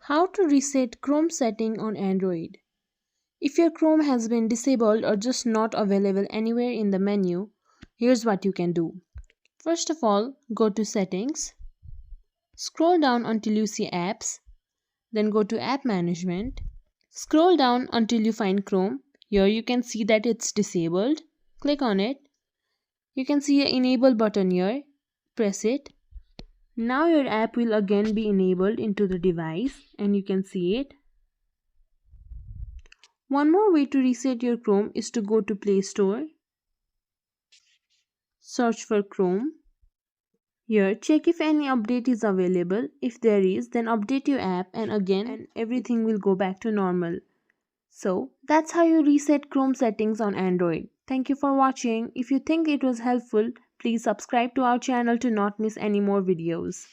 How to reset Chrome setting on Android. If your Chrome has been disabled or just not available anywhere in the menu, here's what you can do. First of all, go to Settings, scroll down until you see Apps, then go to App Management. Scroll down until you find Chrome. Here you can see that it's disabled. Click on it. You can see an Enable button here. Press it. Now your app will again be enabled into the device and you can see it. One more way to reset your Chrome is to go to Play Store, search for Chrome. Here check if any update is available. If there is, then update your app and everything will go back to normal. So that's how you reset Chrome settings on Android. Thank you for watching. If you think it was helpful, please subscribe to our channel to not miss any more videos.